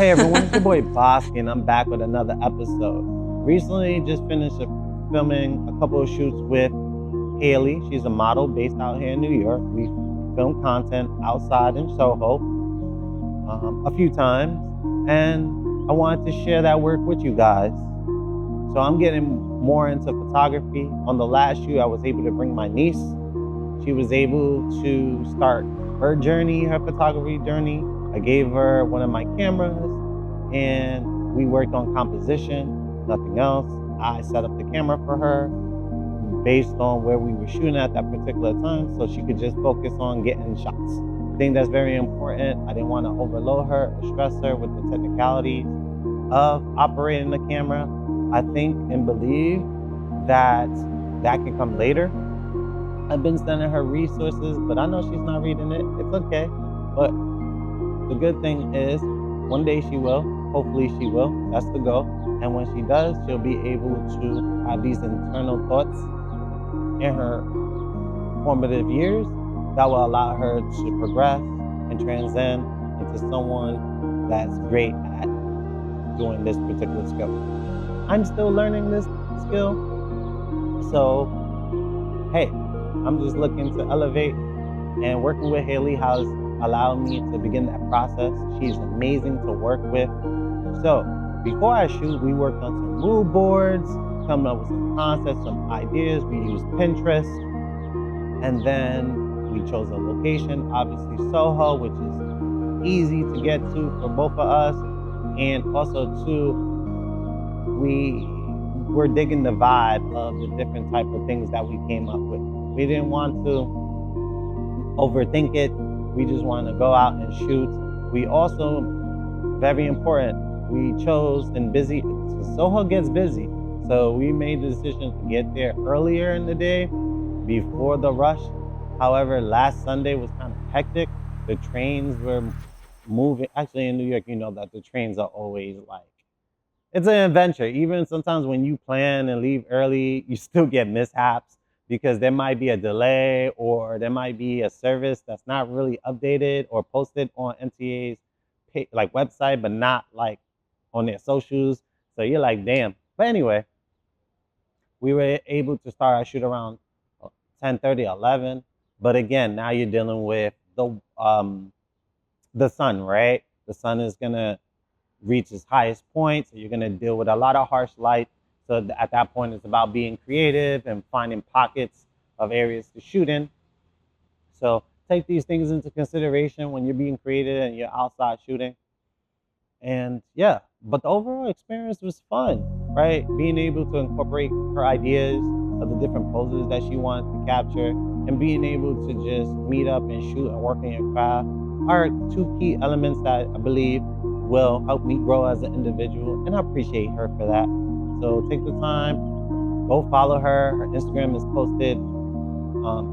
Hey everyone, it's your boy Bosky, and I'm back with another episode. Recently just finished filming a couple of shoots with Haylee. She's a model based out here in New York. We filmed content outside in Soho a few times, and I wanted to share that work with you guys. So I'm getting more into photography. On the last shoot, I was able to bring my niece. She was able to start her journey, her photography journey. I gave her one of my cameras and we worked on composition, nothing else. I set up the camera for her based on where we were shooting at that particular time so she could just focus on getting shots. I think that's very important. I didn't want to overload her or stress her with the technicalities of operating the camera. I think and believe that that can come later. I've been sending her resources, but I know she's not reading it. It's okay. But the good thing is, one day she will. Hopefully she will. That's the goal. And when she does, she'll be able to have these internal thoughts in her formative years that will allow her to progress and transcend into someone that's great at doing this particular skill. I'm still learning this skill. So, hey, I'm just looking to elevate, and working with Haylee has allowed me to begin that process. She's amazing to work with. So before I shoot, we worked on some mood boards, coming up with some concepts, some ideas. We used Pinterest, and then we chose a location, obviously Soho, which is easy to get to for both of us. And also too, we're digging the vibe of the different type of things that we came up with. We didn't want to overthink it. We just wanted to go out and shoot. We also, very important, we chose in busy, Soho gets busy. So we made the decision to get there earlier in the day before the rush. However, last Sunday was kind of hectic. The trains were moving. Actually, in New York, you know that the trains are always like, it's an adventure. Even sometimes when you plan and leave early, you still get mishaps because there might be a delay or there might be a service that's not really updated or posted on NTA's like website, but not like on their socials. So you're like, damn. But anyway, we were able to start our shoot around 10:30, 11. But again, now you're dealing with the sun, right? The sun is gonna reach its highest point, so you're gonna deal with a lot of harsh light. So at that point, it's about being creative and finding pockets of areas to shoot in. So take these things into consideration when you're being creative and you're outside shooting. And yeah, but the overall experience was fun, right? Being able to incorporate her ideas of the different poses that she wanted to capture and being able to just meet up and shoot and work on your craft are two key elements that I believe will help me grow as an individual, and I appreciate her for that. So take the time, go follow her. Her Instagram is posted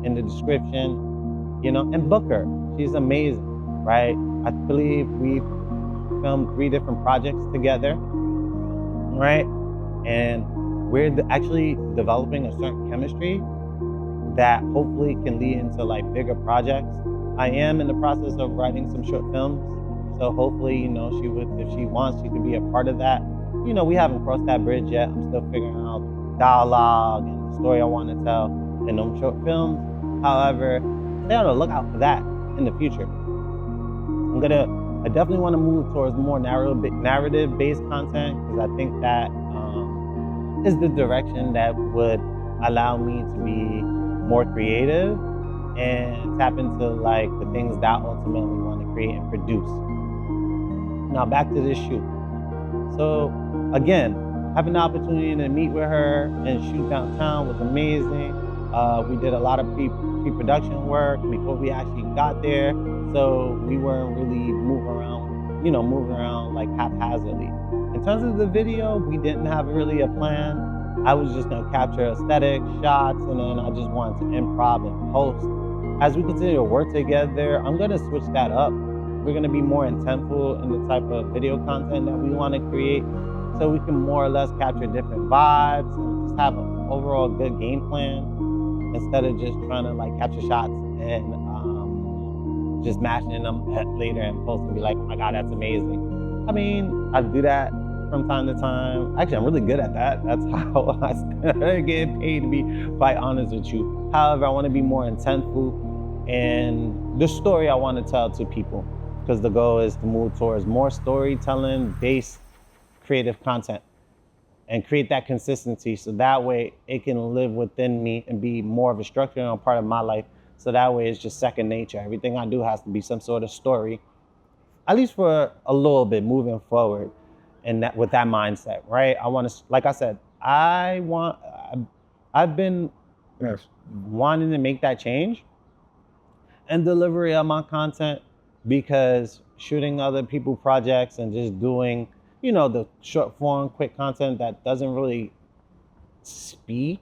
in the description, you know, and book her. She's amazing, right? I believe we've filmed 3 different projects together, right? And we're actually developing a certain chemistry that hopefully can lead into like bigger projects. I am in the process of writing some short films. So hopefully, you know, she would, if she wants, she could be a part of that. You know, we haven't crossed that bridge yet. I'm still figuring out dialogue and the story I want to tell in them short films. However, stay on the lookout for that in the future. I definitely want to move towards more narrative-based content because I think that is the direction that would allow me to be more creative and tap into like the things that I ultimately want to create and produce. Now back to this shoot. So again, having the opportunity to meet with her and shoot downtown was amazing. We did a lot of pre-production work before we actually got there. So we weren't really moving around like haphazardly. In terms of the video, we didn't have really a plan. I was just gonna capture aesthetic shots and then I just wanted to improv and post. As we continue to work together, I'm gonna switch that up. We're gonna be more intentful in the type of video content that we wanna create so we can more or less capture different vibes and just have an overall good game plan instead of just trying to like capture shots and just mashing them later and post and be like, oh my God, that's amazing. I mean, I do that from time to time. Actually, I'm really good at that. That's how I get paid, to be quite honest with you. However, I want to be more intentful in the story I want to tell to people, because the goal is to move towards more storytelling based creative content and create that consistency, so that way it can live within me and be more of a structure and a part of my life. So that way it's just second nature. Everything I do has to be some sort of story, at least for a little bit moving forward. And that, with that mindset, right? I want to, like I said, I've been wanting to make that change and delivery of my content, because shooting other people projects and just doing, the short form, quick content that doesn't really speak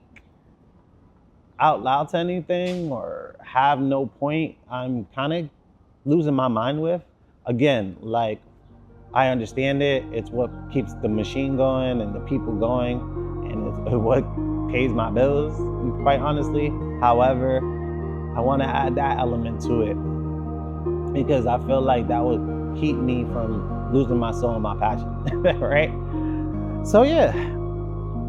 out loud to anything or have no point, I'm kind of losing my mind with. Again, like, I understand it. It's what keeps the machine going and the people going, and it's what pays my bills, quite honestly. However, I want to add that element to it, because I feel like that would keep me from losing my soul and my passion, right? So yeah,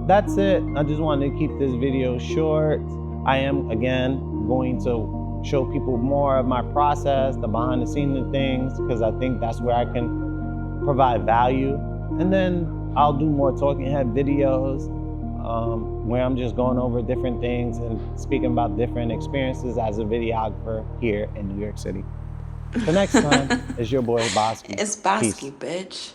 that's it. I just wanted to keep this video short. I am, again, going to show people more of my process, the behind the scenes of things, because I think that's where I can provide value. And then I'll do more talking head videos, where I'm just going over different things and speaking about different experiences as a videographer here in New York City. So next time, it's your boy Bosky. It's Bosky, Peace. bitch.